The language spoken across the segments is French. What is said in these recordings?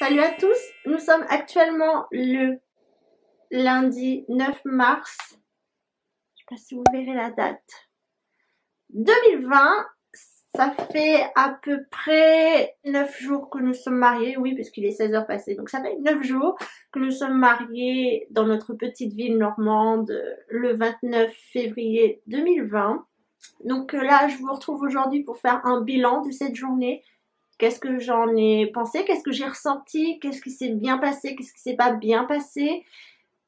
Salut à tous, nous sommes actuellement le lundi 9 mars, je ne sais pas si vous verrez la date, 2020. Ça fait à peu près 9 jours que nous sommes mariés, oui, puisqu'il est 16 heures passées, donc ça fait 9 jours que nous sommes mariés dans notre petite ville normande le 29 février 2020. Donc là, je vous retrouve aujourd'hui pour faire un bilan de cette journée. Qu'est-ce que j'en ai pensé, qu'est-ce que j'ai ressenti, qu'est-ce qui s'est bien passé, qu'est-ce qui s'est pas bien passé.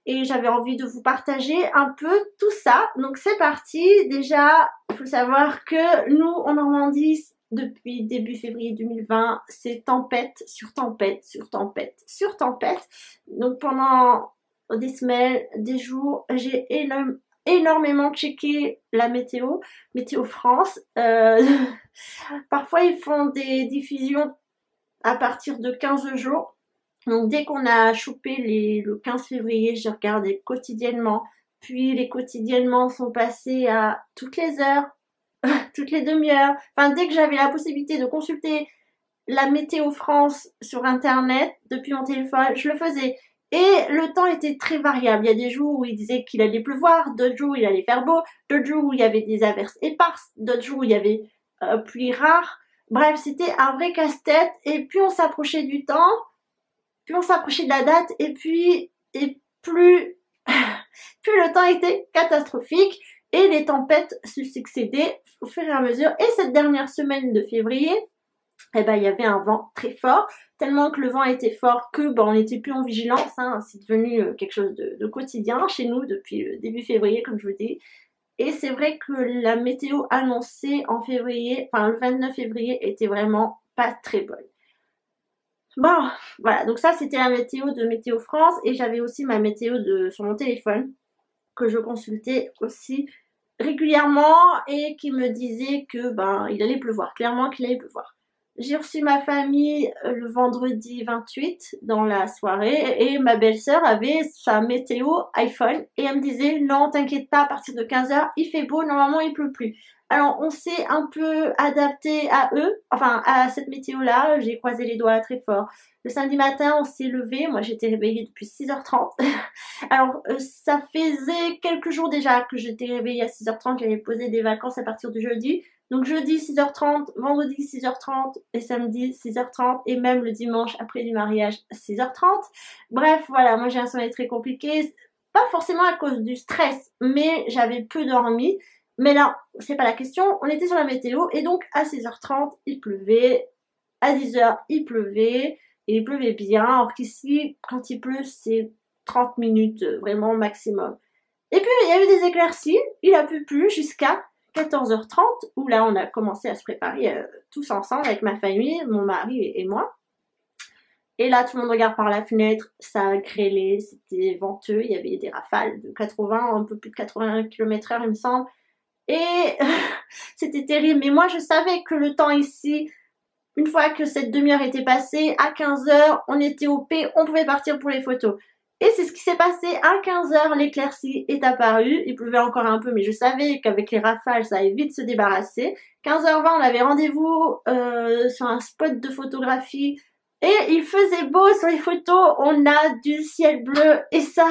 Et j'avais envie de vous partager un peu tout ça. Donc c'est parti. Déjà, il faut savoir que nous, en Normandie, depuis début février 2020, c'est tempête sur tempête sur tempête sur tempête. Donc pendant des semaines, des jours, j'ai énormément checké la météo, Météo France. Parfois, ils font des diffusions à partir de 15 jours. Donc dès qu'on a chopé le 15 février, j'ai regardé quotidiennement. Puis les quotidiennement sont passés à toutes les heures, toutes les demi-heures. Enfin, dès que j'avais la possibilité de consulter la météo France sur internet depuis mon téléphone, je le faisais. Et le temps était très variable. Il y a des jours où il disait qu'il allait pleuvoir, d'autres jours où il allait faire beau, d'autres jours où il y avait des averses éparses, d'autres jours où il y avait pluie rare. Bref, c'était un vrai casse-tête. Et plus on s'approchait du temps, plus on s'approchait de la date, et plus le temps était catastrophique et les tempêtes se succédaient au fur et à mesure. Et cette dernière semaine de février, eh ben, il y avait un vent très fort, tellement que le vent était fort que on n'était plus en vigilance, hein. C'est devenu quelque chose de quotidien chez nous depuis début février, comme je vous dis. Et c'est vrai que la météo annoncée en février, enfin le 29 février, était vraiment pas très bonne. Bon, voilà, donc ça c'était la météo de Météo France, et j'avais aussi ma météo sur mon téléphone que je consultais aussi régulièrement et qui me disait que il allait pleuvoir, clairement qu'il allait pleuvoir. J'ai reçu ma famille le vendredi 28 dans la soirée, et ma belle-sœur avait sa météo iPhone et elle me disait non, t'inquiète pas, à partir de 15 h il fait beau, normalement il pleut plus. Alors on s'est un peu adapté à eux, enfin à cette météo-là. J'ai croisé les doigts très fort. Le samedi matin, on s'est levé. Moi, j'étais réveillée depuis 6h30. Alors, ça faisait quelques jours déjà que j'étais réveillée à 6h30. J'avais posé des vacances à partir du jeudi. Donc, jeudi 6h30, vendredi 6h30 et samedi 6h30. Et même le dimanche après du mariage 6h30. Bref, voilà, moi j'ai un sommeil très compliqué. Pas forcément à cause du stress, mais j'avais peu dormi. Mais là, c'est pas la question, on était sur la météo et donc à 6h30, il pleuvait, à 10h, il pleuvait, et il pleuvait bien, alors qu'ici, quand il pleut, c'est 30 minutes, vraiment maximum. Et puis, il y a eu des éclaircies, il a plu jusqu'à 14h30, où là, on a commencé à se préparer tous ensemble avec ma famille, mon mari et moi. Et là, tout le monde regarde par la fenêtre, ça a grêlé, c'était venteux, il y avait des rafales de 80, un peu plus de 80 km/h, il me semble. Et c'était terrible. Mais moi, je savais que le temps ici, une fois que cette demi-heure était passée, à 15h, on était au P, on pouvait partir pour les photos. Et c'est ce qui s'est passé. À 15h, l'éclaircie est apparue. Il pleuvait encore un peu, mais je savais qu'avec les rafales, ça allait vite se débarrasser. 15h20, on avait rendez-vous sur un spot de photographie. Et il faisait beau sur les photos. On a du ciel bleu. Et ça,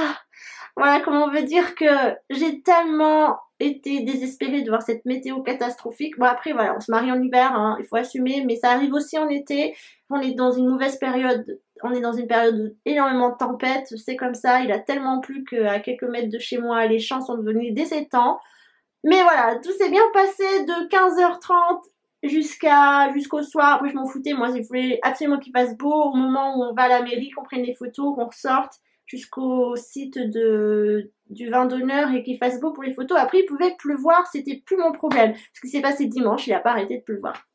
voilà comment on veut dire que j'ai tellement été désespérée de voir cette météo catastrophique. Bon, après voilà, on se marie en hiver, hein, il faut assumer, mais ça arrive aussi en été. On est dans une mauvaise période, on est dans une période de énormément de tempêtes, c'est comme ça. Il a tellement plu qu'à quelques mètres de chez moi, les champs sont devenus dessétants. Mais voilà, tout s'est bien passé de 15h30 jusqu'au soir. Après je m'en foutais, moi je voulais absolument qu'il fasse beau au moment où on va à la mairie, qu'on prenne les photos, qu'on ressorte jusqu'au site du vin d'honneur et qu'il fasse beau pour les photos. Après il pouvait pleuvoir, c'était plus mon problème. Ce qui s'est passé dimanche, il n'a pas arrêté de pleuvoir.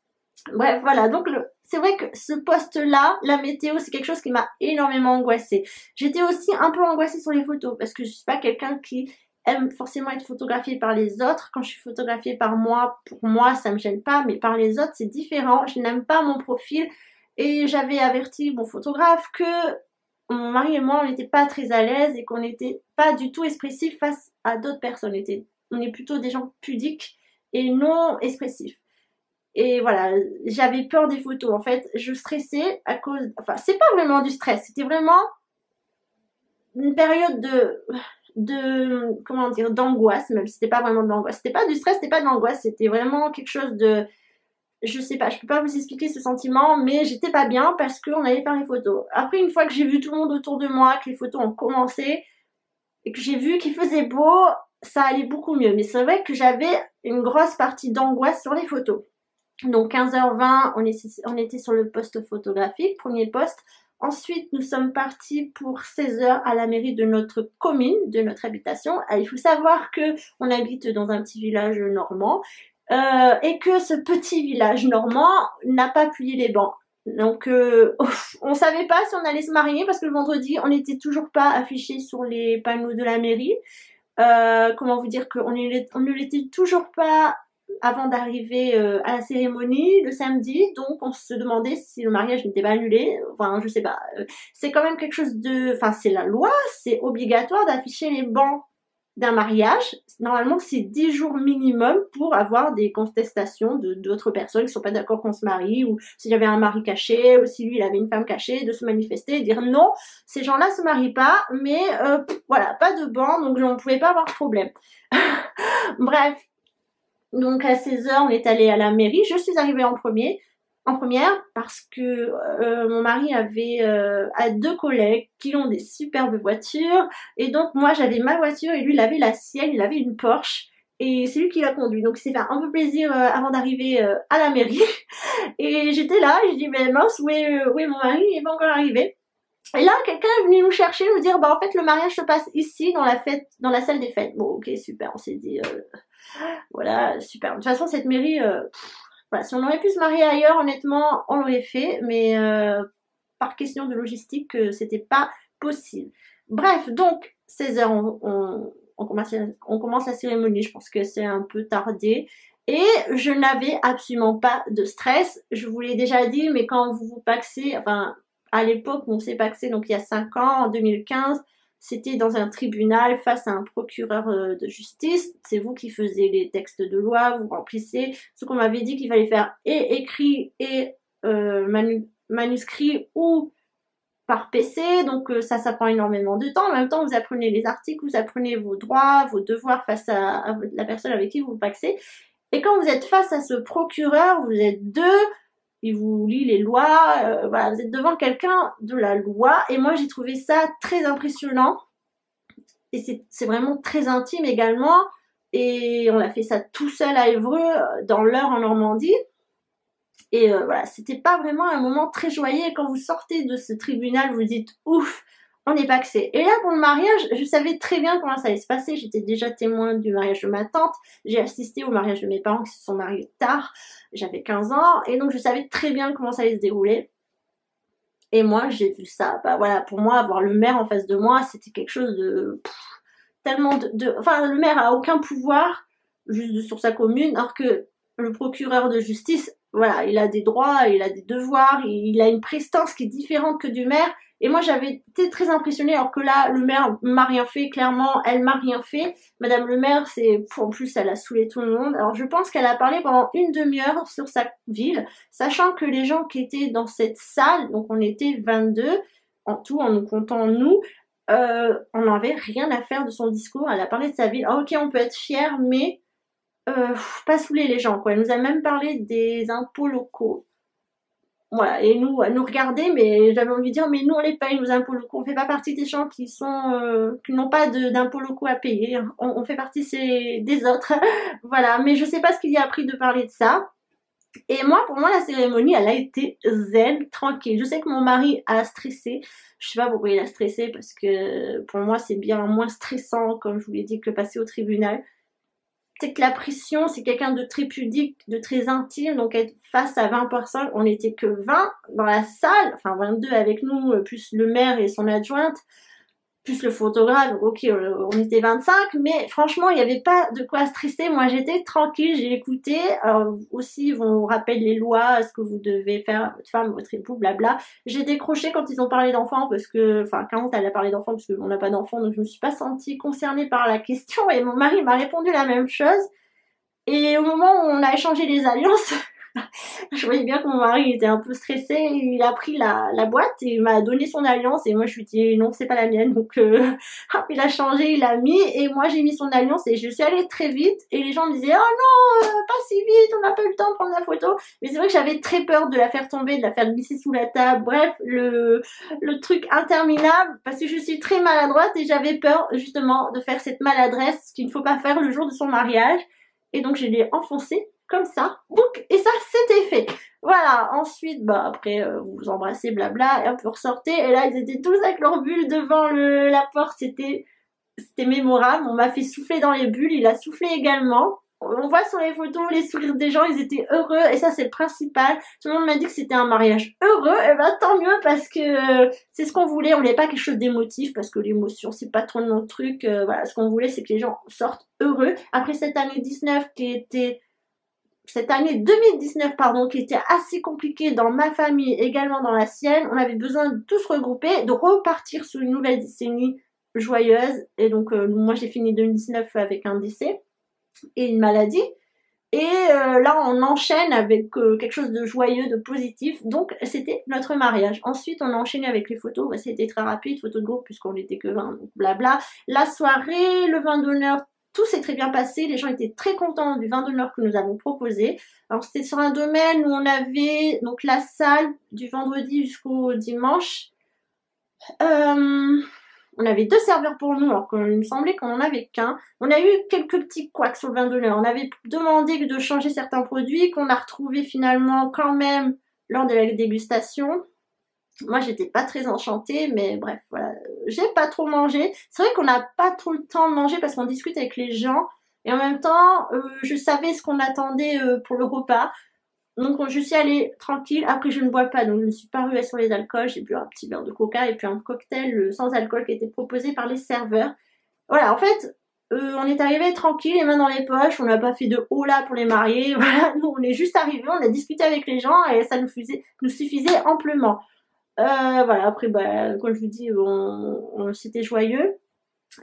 Bref, voilà, donc c'est vrai que ce poste-là, la météo, c'est quelque chose qui m'a énormément angoissée. J'étais aussi un peu angoissée sur les photos parce que je suis pas quelqu'un qui aime forcément être photographiée par les autres. Quand je suis photographiée par moi, pour moi, ça me gêne pas, mais par les autres, c'est différent. Je n'aime pas mon profil et j'avais averti mon photographe que mon mari et moi, on n'était pas très à l'aise et qu'on n'était pas du tout expressifs face à d'autres personnes. On est plutôt des gens pudiques et non expressifs. Et voilà, j'avais peur des photos. En fait, je stressais à cause... Enfin, c'est pas vraiment du stress, c'était vraiment une période comment dire, d'angoisse, même si c'était pas vraiment de l'angoisse. C'était pas du stress, c'était pas de l'angoisse, c'était vraiment quelque chose de... Je sais pas, je peux pas vous expliquer ce sentiment, mais j'étais pas bien parce qu'on allait faire les photos. Après, une fois que j'ai vu tout le monde autour de moi, que les photos ont commencé, et que j'ai vu qu'il faisait beau, ça allait beaucoup mieux. Mais c'est vrai que j'avais une grosse partie d'angoisse sur les photos. Donc 15h20, on était sur le poste photographique, premier poste. Ensuite, nous sommes partis pour 16h à la mairie de notre commune, de notre habitation. Il faut savoir que on habite dans un petit village normand et que ce petit village normand n'a pas plié les bancs. Donc on savait pas si on allait se marier parce que le vendredi, on n'était toujours pas affiché sur les panneaux de la mairie. Comment vous dire qu'on ne l'était toujours pas avant d'arriver à la cérémonie le samedi, donc on se demandait si le mariage n'était pas annulé. Enfin, je sais pas. C'est quand même quelque chose de... Enfin, c'est la loi, c'est obligatoire d'afficher les bancs d'un mariage. Normalement, c'est 10 jours minimum pour avoir des contestations d'autres personnes qui sont pas d'accord qu'on se marie, ou s'il y avait un mari caché, ou si lui il avait une femme cachée, de se manifester et dire non, ces gens-là se marient pas, mais voilà, pas de banc, donc on pouvait pas avoir de problème. Bref, donc à 16h, on est allé à la mairie. Je suis arrivée en première, parce que mon mari avait a deux collègues qui ont des superbes voitures. Et donc moi, j'avais ma voiture et lui, il avait la sienne. Il avait une Porsche. Et c'est lui qui l'a conduit. Donc il s'est fait un peu plaisir avant d'arriver à la mairie. Et j'étais là, et je dis, mais mince, où est mon mari? Il est pas encore arrivé. Et là, quelqu'un est venu nous chercher, nous dire, bah en fait, le mariage se passe ici, dans la salle des fêtes. Bon, ok, super, on s'est dit... Voilà, super. De toute façon, cette mairie, voilà, si on aurait pu se marier ailleurs, honnêtement, on l'aurait fait, mais par question de logistique, c'était pas possible. Bref, donc 16h, on commence la cérémonie. Je pense que c'est un peu tardé. Et je n'avais absolument pas de stress. Je vous l'ai déjà dit, mais quand vous vous paxez, enfin, à l'époque, on s'est paxé, donc il y a 5 ans, en 2015, c'était dans un tribunal face à un procureur de justice. C'est vous qui faisiez les textes de loi, vous remplissez. Ce qu'on m'avait dit qu'il fallait faire et écrit et manuscrit ou par PC. Donc ça prend énormément de temps. En même temps, vous apprenez les articles, vous apprenez vos droits, vos devoirs face à la personne avec qui vous paxez. Et quand vous êtes face à ce procureur, vous êtes deux, il vous lit les lois, voilà, vous êtes devant quelqu'un de la loi. Et moi, j'ai trouvé ça très impressionnant. Et c'est vraiment très intime également. Et on a fait ça tout seul à Évreux, dans l'Eure en Normandie. Et voilà, c'était pas vraiment un moment très joyeux. Et quand vous sortez de ce tribunal, vous dites ouf, on n'est pas axé. Et là, pour le mariage, je savais très bien comment ça allait se passer. J'étais déjà témoin du mariage de ma tante. J'ai assisté au mariage de mes parents qui se sont mariés tard. J'avais 15 ans. Et donc, je savais très bien comment ça allait se dérouler. Et moi, j'ai vu ça. Bah voilà, pour moi, avoir le maire en face de moi, c'était quelque chose de... tellement Enfin, le maire a aucun pouvoir juste sur sa commune, alors que le procureur de justice, voilà, il a des droits, il a des devoirs, il a une prestance qui est différente que du maire. Et moi, j'avais été très impressionnée, alors que là, le maire m'a rien fait, clairement, elle m'a rien fait. Madame le maire, en plus, elle a saoulé tout le monde. Alors, je pense qu'elle a parlé pendant une demi-heure sur sa ville, sachant que les gens qui étaient dans cette salle, donc on était 22, en tout, en nous comptant nous, on n'avait rien à faire de son discours. Elle a parlé de sa ville. Oh, ok, on peut être fier, mais pas saouler les gens, quoi. Elle nous a même parlé des impôts locaux. Voilà, et nous, elle nous regardait, mais j'avais envie de dire, mais nous, on les paye, nos impôts locaux. On fait pas partie des gens qui n'ont pas d'impôts locaux à payer. On fait partie des autres. Voilà, mais je sais pas ce qu'il y a appris de parler de ça. Et moi, pour moi, la cérémonie, elle a été zen, tranquille. Je sais que mon mari a stressé. Je sais pas pourquoi il a stressé, parce que pour moi, c'est bien moins stressant, comme je vous l'ai dit, que passer au tribunal. C'est que la pression, c'est quelqu'un de très pudique, de très intime, donc être face à 20 personnes, on n'était que 20 dans la salle, enfin 22 avec nous, plus le maire et son adjointe, plus le photographe, donc ok, on était 25, mais franchement, il n'y avait pas de quoi stresser. Moi, j'étais tranquille, j'ai écouté. Alors, aussi, on rappelle les lois, ce que vous devez faire à votre femme, votre époux, blabla. J'ai décroché quand ils ont parlé d'enfants, parce que, enfin, quand elle a parlé d'enfants, parce qu'on n'a pas d'enfants, donc je me suis pas sentie concernée par la question, et mon mari m'a répondu la même chose. Et au moment où on a échangé les alliances, Je voyais bien que mon mari était un peu stressé, il a pris la boîte et il m'a donné son alliance et moi je lui ai dit non c'est pas la mienne donc hop, il a changé, il a mis et moi j'ai mis son alliance et je suis allée très vite et les gens me disaient oh non pas si vite, on n'a pas eu le temps de prendre la photo, mais c'est vrai que j'avais très peur de la faire tomber, de la faire glisser sous la table, bref le truc interminable parce que je suis très maladroite et j'avais peur justement de faire cette maladresse qu'il ne faut pas faire le jour de son mariage et donc je l'ai enfoncé comme ça, bouc, et ça c'était fait. Voilà, ensuite, bah après, vous vous embrassez, blabla, et un peu ressortez, et là ils étaient tous avec leurs bulles devant la porte, c'était mémorable, on m'a fait souffler dans les bulles, il a soufflé également. On voit sur les photos les sourires des gens, ils étaient heureux, et ça c'est le principal. Tout le monde m'a dit que c'était un mariage heureux, et ben tant mieux parce que c'est ce qu'on voulait, on voulait pas quelque chose d'émotif, parce que l'émotion c'est pas trop notre truc, voilà, ce qu'on voulait c'est que les gens sortent heureux. Après cette année 19 qui était cette année 2019, pardon, qui était assez compliquée dans ma famille, également dans la sienne, on avait besoin de tous se regrouper, de repartir sur une nouvelle décennie joyeuse. Et donc, moi, j'ai fini 2019 avec un décès et une maladie. Et là, on enchaîne avec quelque chose de joyeux, de positif. Donc, c'était notre mariage. Ensuite, on a enchaîné avec les photos. Bah, c'était très rapide, photos de groupe, puisqu'on n'était que 20, donc blabla. La soirée, le vin d'honneur, tout s'est très bien passé. Les gens étaient très contents du vin d'honneur que nous avons proposé. Alors, c'était sur un domaine où on avait donc la salle du vendredi jusqu'au dimanche. On avait 2 serveurs pour nous, alors qu'il me semblait qu'on en avait qu'un. On a eu quelques petits couacs sur le vin d'honneur. On avait demandé de changer certains produits qu'on a retrouvés finalement quand même lors de la dégustation. Moi, j'étais pas très enchantée, mais bref, voilà. J'ai pas trop mangé. C'est vrai qu'on n'a pas trop le temps de manger parce qu'on discute avec les gens. Et en même temps, je savais ce qu'on attendait pour le repas. Donc je suis allée tranquille, après je ne bois pas, donc je ne suis pas ruée sur les alcools, j'ai bu un petit verre de coca et puis un cocktail sans alcool qui était proposé par les serveurs. Voilà, en fait, on est arrivé tranquille, les mains dans les poches, on n'a pas fait de hola pour les mariés, voilà, nous on est juste arrivés, on a discuté avec les gens et ça nous suffisait amplement. Voilà, après, bah, comme je vous dis, c'était joyeux.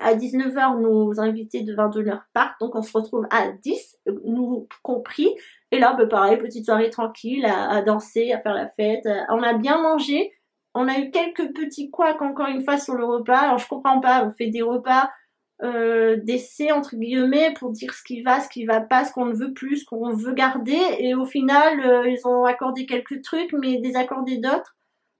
À 19h, nos invités de vin d'honneur partent, donc on se retrouve à 10, nous compris. Et là, bah, pareil, petite soirée tranquille, à danser, à faire la fête. On a bien mangé. On a eu quelques petits couacs encore une fois sur le repas. Alors je comprends pas, on fait des repas d'essai entre guillemets pour dire ce qui va pas, ce qu'on ne veut plus, ce qu'on veut garder. Et au final, ils ont accordé quelques trucs, mais désaccordé d'autres.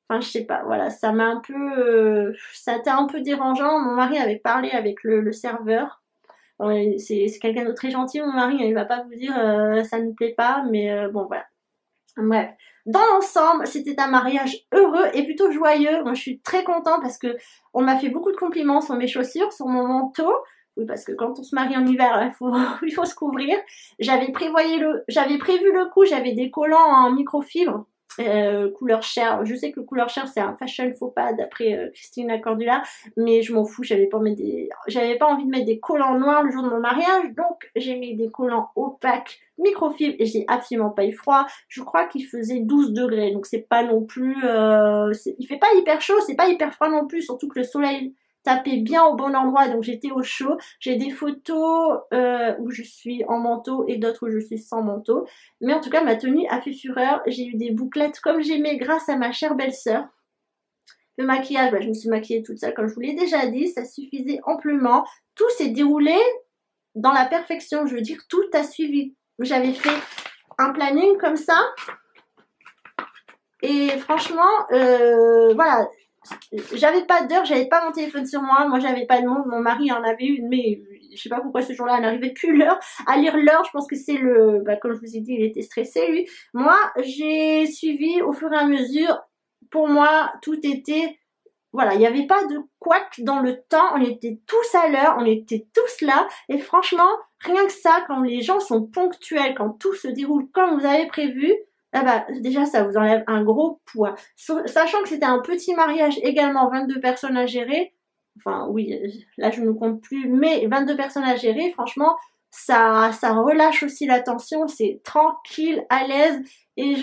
Enfin, je sais pas, voilà, ça m'a un peu, ça a été un peu dérangeant. Mon mari avait parlé avec le serveur. Bon, c'est quelqu'un de très gentil, mon mari, il va pas vous dire ça ne plaît pas, mais bon, voilà. Bref, dans l'ensemble, c'était un mariage heureux et plutôt joyeux. Moi, je suis très contente parce que on m'a fait beaucoup de compliments sur mes chaussures, sur mon manteau. Oui, parce que quand on se marie en hiver, il faut se couvrir. J'avais prévu le coup, j'avais des collants en microfibre. Couleur chair, je sais que couleur chair c'est un fashion faux pas d'après Christina Cordula, mais je m'en fous, j'avais pas envie de mettre des collants noirs le jour de mon mariage, donc j'ai mis des collants opaques microfibre et j'ai absolument pas eu froid. Je crois qu'il faisait 12 degrés, donc c'est pas non plus, il fait pas hyper chaud, c'est pas hyper froid non plus, surtout que le soleil tapait bien au bon endroit, donc j'étais au chaud. J'ai des photos où je suis en manteau et d'autres où je suis sans manteau. Mais en tout cas, ma tenue a fait fureur. J'ai eu des bouclettes comme j'aimais grâce à ma chère belle-sœur. Le maquillage, bah, je me suis maquillée toute seule, comme je vous l'ai déjà dit, ça suffisait amplement. Tout s'est déroulé dans la perfection, je veux dire, tout a suivi. J'avais fait un planning comme ça. Et franchement, voilà, j'avais pas d'heure, j'avais pas mon téléphone sur moi j'avais pas de montre, mon mari en avait une, mais je sais pas pourquoi ce jour-là, elle n'arrivait plus l'heure, à lire l'heure, je pense que c'est comme je vous ai dit, il était stressé lui. Moi, j'ai suivi au fur et à mesure, pour moi, tout était, voilà, il n'y avait pas de couac dans le temps, on était tous à l'heure, on était tous là, et franchement, rien que ça, quand les gens sont ponctuels, quand tout se déroule comme vous avez prévu, ah bah, déjà, ça vous enlève un gros poids. Sachant que c'était un petit mariage également, 22 personnes à gérer. Enfin, oui, là, je ne compte plus, mais 22 personnes à gérer, franchement, ça relâche aussi la tension, c'est tranquille, à l'aise. Et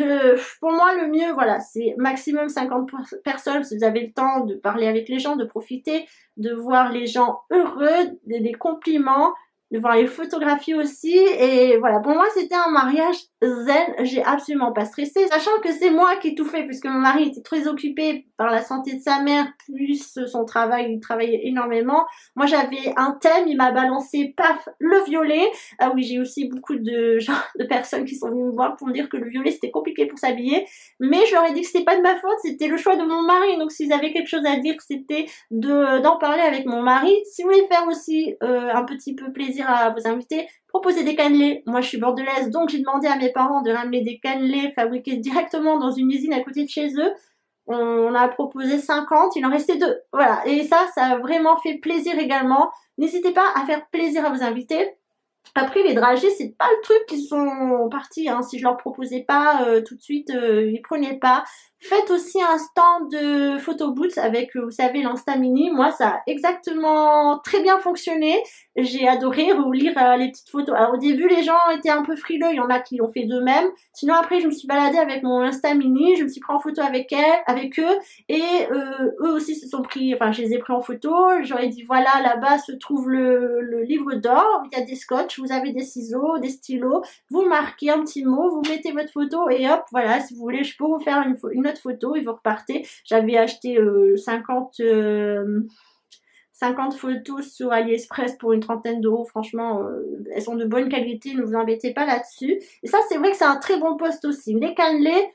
pour moi, le mieux, voilà, c'est maximum 50 personnes, si vous avez le temps de parler avec les gens, de profiter, de voir les gens heureux, des compliments. de voir les photographies aussi. Et voilà, pour moi c'était un mariage zen, j'ai absolument pas stressé, sachant que c'est moi qui ai tout fait puisque mon mari était très occupé par la santé de sa mère plus son travail, il travaillait énormément. Moi j'avais un thème, il m'a balancé paf le violet. Ah oui, j'ai aussi beaucoup de gens, de personnes qui sont venues me voir pour me dire que le violet c'était compliqué pour s'habiller, mais je leur ai dit que c'était pas de ma faute, c'était le choix de mon mari. Donc s'ils avaient quelque chose à dire, c'était d'en parler avec mon mari. Si vous voulez faire aussi un petit peu plaisir à vos invités, proposez des cannelés. Moi je suis bordelaise, donc j'ai demandé à mes parents de ramener des cannelés fabriqués directement dans une usine à côté de chez eux. On a proposé 50, il en restait 2. Voilà, et ça a vraiment fait plaisir également. N'hésitez pas à faire plaisir à vos invités. Après les dragées, c'est pas le truc qui sont partis, hein. Si je leur proposais pas tout de suite, ils prenaient pas. Faites aussi un stand de photo booth avec, vous savez, l'Insta Mini. Moi, ça a exactement très bien fonctionné. J'ai adoré relire les petites photos. Alors au début, les gens étaient un peu frileux, il y en a qui l'ont fait d'eux-mêmes. Sinon après, je me suis baladée avec mon Insta Mini, je me suis pris en photo avec eux, et eux aussi se sont pris, enfin je les ai pris en photo. J'aurais dit voilà, là-bas se trouve le livre d'or, il y a des scotch, vous avez des ciseaux, des stylos, vous marquez un petit mot, vous mettez votre photo et hop, voilà, si vous voulez, je peux vous faire une autre photo et vous repartez. J'avais acheté 50 photos sur AliExpress pour une trentaine d'euros. Franchement, elles sont de bonne qualité, ne vous embêtez pas là-dessus. Et ça, c'est vrai que c'est un très bon post aussi. Les cannelés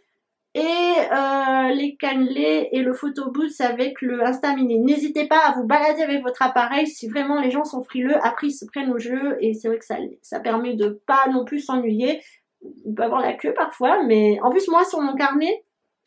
et le photo booth avec le Insta Mini. N'hésitez pas à vous balader avec votre appareil si vraiment les gens sont frileux. Après, ils se prennent au jeu et c'est vrai que ça permet de pas non plus s'ennuyer. On peut avoir la queue parfois, mais en plus, moi, sur mon carnet,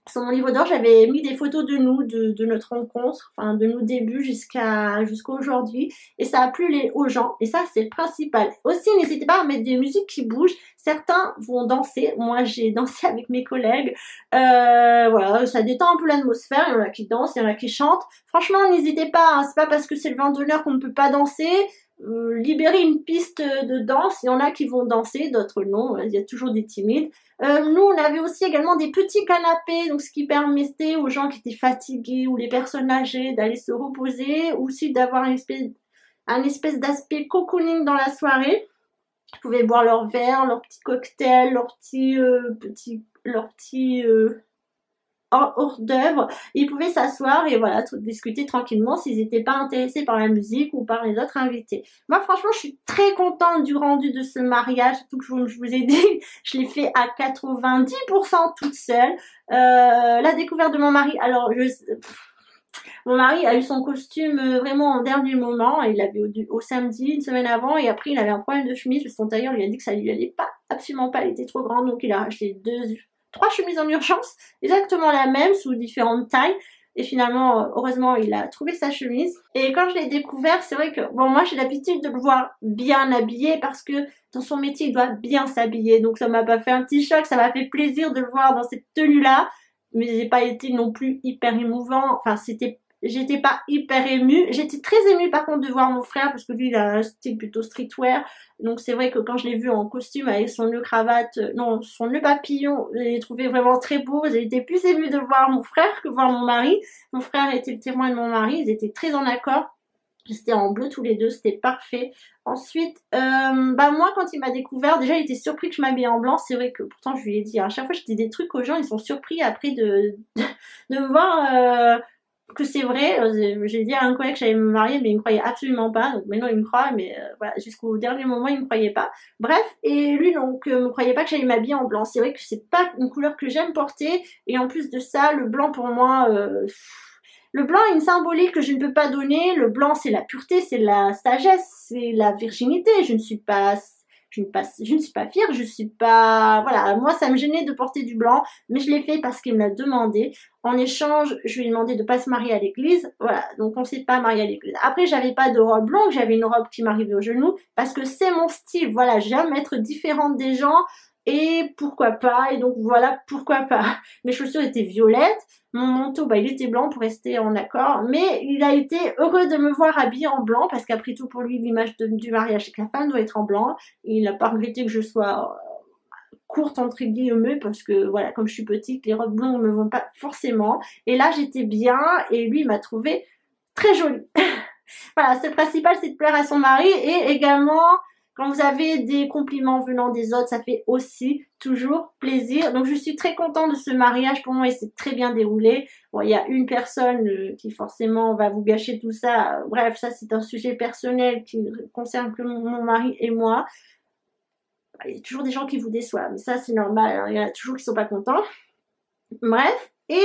sur mon livre d'or, j'avais mis des photos de nous, de notre rencontre, enfin de nos débuts jusqu'à aujourd'hui, et ça a plu aux gens, et ça c'est le principal. Aussi, n'hésitez pas à mettre des musiques qui bougent. Certains vont danser, moi j'ai dansé avec mes collègues, voilà, ça détend un peu l'atmosphère. Il y en a qui dansent, il y en a qui chantent. Franchement, n'hésitez pas, hein, c'est pas parce que c'est le vin d'honneur qu'on ne peut pas danser. Libérer une piste de danse, il y en a qui vont danser, d'autres non, il y a toujours des timides. Nous, on avait aussi également des petits canapés, donc ce qui permettait aux gens qui étaient fatigués ou les personnes âgées d'aller se reposer, ou aussi d'avoir un espèce d'aspect cocooning dans la soirée. Ils pouvaient boire leur verre, leur petit cocktail, leur petit hors d'œuvre. Ils pouvaient s'asseoir et voilà, discuter tranquillement s'ils n'étaient pas intéressés par la musique ou par les autres invités. Moi, franchement, je suis très contente du rendu de ce mariage, surtout que je vous ai dit, je l'ai fait à 90% toute seule. La découverte de mon mari, alors mon mari a eu son costume vraiment en dernier moment. Il l'avait au samedi, une semaine avant, et après il avait un problème de chemise. Son tailleur lui a dit que ça lui allait pas, absolument pas, elle était trop grande, donc il a acheté 3 chemises en urgence, exactement la même, sous différentes tailles. Et finalement, heureusement, il a trouvé sa chemise. Et quand je l'ai découvert, c'est vrai que, bon, moi j'ai l'habitude de le voir bien habillé parce que dans son métier, il doit bien s'habiller. Donc ça m'a pas fait un petit choc, ça m'a fait plaisir de le voir dans cette tenue-là. Mais j'ai pas été non plus hyper émouvant. Enfin, j'étais pas hyper émue. J'étais très émue par contre de voir mon frère parce que lui il a un style plutôt streetwear. Donc c'est vrai que quand je l'ai vu en costume avec son nœud cravate, son nœud papillon, je l'ai trouvé vraiment très beau. J'ai été plus émue de voir mon frère que voir mon mari. Mon frère était le témoin de mon mari, ils étaient très en accord. C'était en bleu tous les deux, c'était parfait. Ensuite, moi quand il m'a découvert, déjà il était surpris que je m'habillais en blanc. C'est vrai que pourtant je lui ai dit, à chaque fois je dis des trucs aux gens, ils sont surpris après de me voir que c'est vrai. J'ai dit à un collègue que j'allais me marier, mais il me croyait absolument pas. Donc maintenant il me croit, mais voilà, jusqu'au dernier moment il me croyait pas. Bref, et lui donc me croyait pas que j'allais m'habiller en blanc. C'est vrai que c'est pas une couleur que j'aime porter, et en plus de ça, le blanc pour moi, le blanc a une symbolique que je ne peux pas donner. Le blanc c'est la pureté, c'est la sagesse, c'est la virginité. Je ne suis pas fière, je suis pas, voilà, moi ça me gênait de porter du blanc, mais je l'ai fait parce qu'il me l'a demandé. En échange, je lui ai demandé de pas se marier à l'église, voilà, donc on s'est pas marié à l'église. Après, j'avais pas de robe longue, j'avais une robe qui m'arrivait au genou, parce que c'est mon style, voilà, j'aime être différente des gens, et pourquoi pas, et donc voilà, pourquoi pas. Mes chaussures étaient violettes, mon manteau, il était blanc pour rester en accord, mais il a été heureux de me voir habillée en blanc, parce qu'après tout, pour lui, l'image du mariage, c'est que la femme doit être en blanc. Il n'a pas regretté que je sois courte entre guillemets, parce que voilà, comme je suis petite, les robes blondes ne me vont pas forcément. Et là, j'étais bien, et lui, il m'a trouvée très jolie. Voilà, c'est le principal, c'est de plaire à son mari, et également Quand vous avez des compliments venant des autres, ça fait aussi toujours plaisir. Donc je suis très contente de ce mariage. Pour moi, il s'est très bien déroulé. Bon, il y a une personne qui forcément va vous gâcher tout ça. Bref, ça c'est un sujet personnel qui concerne que mon mari et moi. Il y a toujours des gens qui vous déçoivent, mais ça c'est normal, hein. Il y en a toujours qui sont pas contents. Bref, et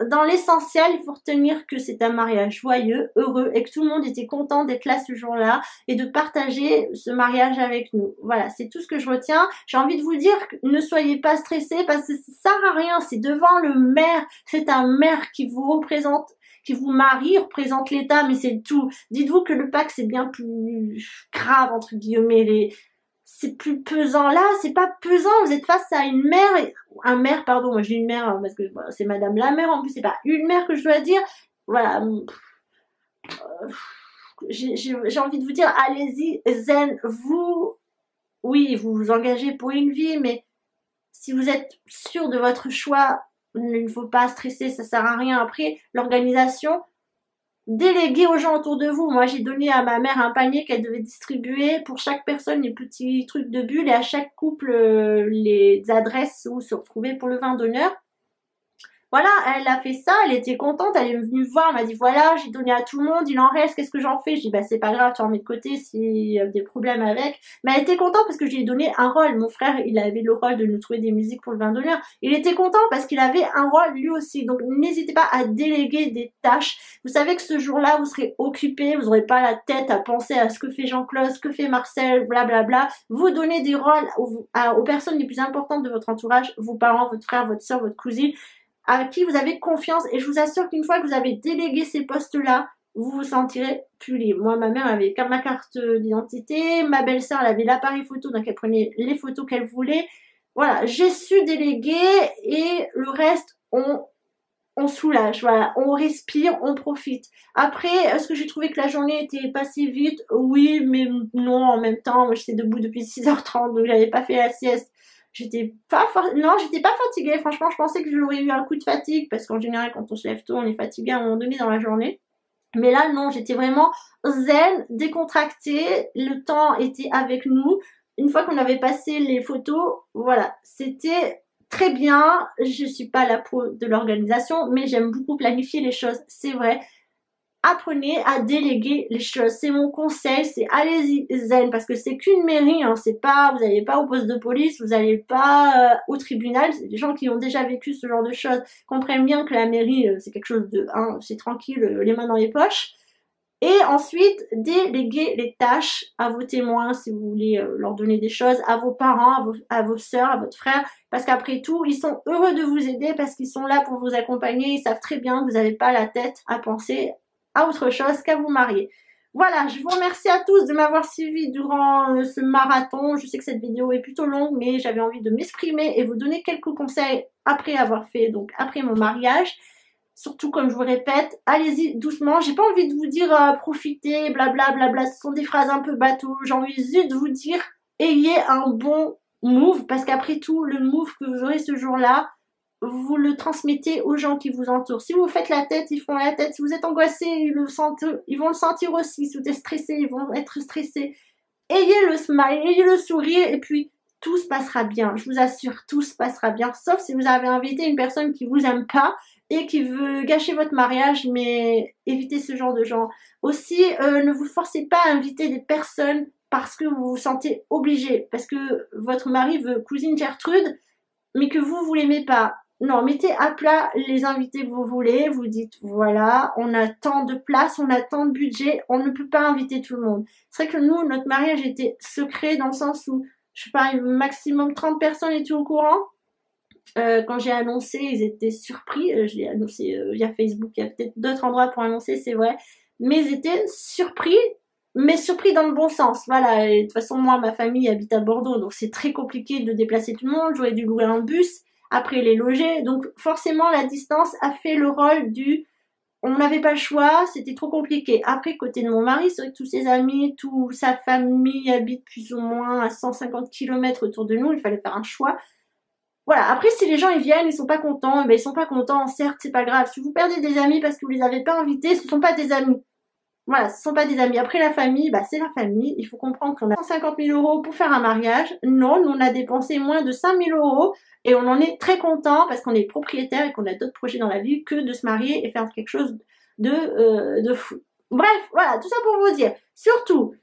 dans l'essentiel, il faut retenir que c'est un mariage joyeux, heureux, et que tout le monde était content d'être là ce jour-là et de partager ce mariage avec nous. Voilà, c'est tout ce que je retiens. J'ai envie de vous dire, ne soyez pas stressés parce que ça sert à rien. C'est devant le maire. C'est un maire qui vous représente, qui vous marie, représente l'État, mais c'est tout. Dites-vous que le pacte, c'est bien plus grave, entre guillemets. C'est plus pesant. Là, c'est pas pesant. Vous êtes face à une mère, un maire, pardon. Moi, je dis une mère parce que voilà, c'est Madame la mère. En plus, c'est pas une mère que je dois dire. Voilà. J'ai envie de vous dire, allez-y, zen. Vous, oui, vous vous engagez pour une vie, mais si vous êtes sûr de votre choix, il ne faut pas stresser. Ça sert à rien. Après, l'organisation. Déléguer aux gens autour de vous. Moi, j'ai donné à ma mère un panier qu'elle devait distribuer pour chaque personne les petits trucs de bulles et à chaque couple les adresses où se retrouver pour le vin d'honneur. Voilà, elle a fait ça, elle était contente, elle est venue voir, elle m'a dit voilà, j'ai donné à tout le monde, il en reste, qu'est-ce que j'en fais? Je dis bah c'est pas grave, tu en mets de côté s'il y a des problèmes avec. Mais elle était contente parce que je lui ai donné un rôle. Mon frère, il avait le rôle de nous trouver des musiques pour le vin d'honneur. Il était content parce qu'il avait un rôle lui aussi. Donc n'hésitez pas à déléguer des tâches. Vous savez que ce jour-là, vous serez occupé, vous n'aurez pas la tête à penser à ce que fait Jean-Claude, ce que fait Marcel, blablabla. Vous donnez des rôles aux personnes les plus importantes de votre entourage, vos parents, votre frère, votre soeur, votre cousine, à qui vous avez confiance, et je vous assure qu'une fois que vous avez délégué ces postes-là, vous vous sentirez plus libre. Moi, ma mère avait ma carte d'identité, ma belle-sœur, elle avait l'appareil photo, donc elle prenait les photos qu'elle voulait. Voilà, j'ai su déléguer et le reste, on soulage, voilà, on respire, on profite. Après, est-ce que j'ai trouvé que la journée était passée vite? Oui, mais non, en même temps, moi j'étais debout depuis 6h30, donc j'avais pas fait la sieste. J'étais pas fatiguée, franchement, je pensais que j'aurais eu un coup de fatigue, parce qu'en général, quand on se lève tôt, on est fatigué à un moment donné dans la journée. Mais là, non, j'étais vraiment zen, décontractée, le temps était avec nous. Une fois qu'on avait passé les photos, voilà, c'était très bien. Je suis pas la pro de l'organisation, mais j'aime beaucoup planifier les choses, c'est vrai. Apprenez à déléguer les choses. C'est mon conseil, c'est allez-y zen, parce que c'est qu'une mairie, hein, c'est pas, vous n'allez pas au poste de police, vous n'allez pas au tribunal. C'est des gens qui ont déjà vécu ce genre de choses, comprennent bien que la mairie, c'est quelque chose de, hein, c'est tranquille, les mains dans les poches. Et ensuite, déléguer les tâches à vos témoins si vous voulez leur donner des choses, à vos parents, à vos sœurs, à votre frère, parce qu'après tout, ils sont heureux de vous aider parce qu'ils sont là pour vous accompagner, ils savent très bien que vous n'avez pas la tête à penser à autre chose qu'à vous marier. Voilà, je vous remercie à tous de m'avoir suivi durant ce marathon. Je sais que cette vidéo est plutôt longue, mais j'avais envie de m'exprimer et vous donner quelques conseils après avoir fait, donc après mon mariage. Surtout, comme je vous répète, allez-y doucement. J'ai pas envie de vous dire profitez, blabla, blabla. Ce sont des phrases un peu bateau. J'ai envie juste de vous dire ayez un bon move, parce qu'après tout, le move que vous aurez ce jour-là, vous le transmettez aux gens qui vous entourent. Si vous faites la tête, ils font la tête. Si vous êtes angoissé, ils vont le sentir aussi. Si vous êtes stressé, ils vont être stressés. Ayez le smile, ayez le sourire, et puis tout se passera bien. Je vous assure, tout se passera bien. Sauf si vous avez invité une personne qui vous aime pas et qui veut gâcher votre mariage, mais évitez ce genre de gens. Aussi, ne vous forcez pas à inviter des personnes parce que vous vous sentez obligé, parce que votre mari veut cousine Gertrude, mais que vous l'aimez pas. Non, mettez à plat les invités que vous voulez, vous dites voilà, on a tant de place, on a tant de budget, on ne peut pas inviter tout le monde. C'est vrai que nous, notre mariage était secret dans le sens où, je sais pas, maximum 30 personnes étaient au courant. Quand j'ai annoncé, ils étaient surpris. Je l'ai annoncé via Facebook, il y a peut-être d'autres endroits pour annoncer, c'est vrai. Mais ils étaient surpris, mais surpris dans le bon sens. Voilà, et de toute façon, moi, ma famille habite à Bordeaux, donc c'est très compliqué de déplacer tout le monde. J'aurais dû louer un bus, après les loger. Donc forcément, la distance a fait le rôle du... On n'avait pas le choix, c'était trop compliqué. Après, côté de mon mari, c'est vrai que tous ses amis, toute sa famille habite plus ou moins à 150 km autour de nous. Il fallait faire un choix. Voilà, après si les gens ils viennent, ils sont pas contents, ben ils sont pas contents, certes c'est pas grave. Si vous perdez des amis parce que vous les avez pas invités, ce sont pas des amis. Voilà, ce sont pas des amis. Après la famille, bah c'est la famille. Il faut comprendre qu'on a 150 000 € pour faire un mariage. Non, nous on a dépensé moins de 5 000 € et on en est très content parce qu'on est propriétaire et qu'on a d'autres projets dans la vie que de se marier et faire quelque chose de fou. Bref, voilà, tout ça pour vous dire. Surtout,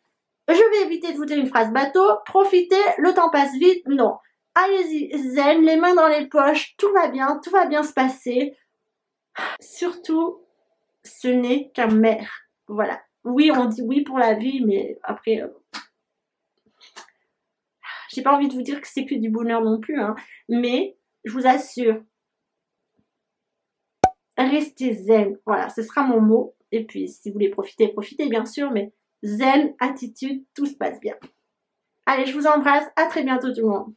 je vais éviter de vous dire une phrase bateau. Profitez, le temps passe vite. Non. Allez-y, zen, les mains dans les poches. Tout va bien se passer. Surtout, ce n'est qu'un maire. Voilà. Oui, on dit oui pour la vie, mais après, j'ai pas envie de vous dire que c'est que du bonheur non plus, hein. Mais je vous assure, restez zen. Voilà, ce sera mon mot. Et puis, si vous voulez profiter, profitez bien sûr, mais zen, attitude, tout se passe bien. Allez, je vous embrasse. À très bientôt tout le monde.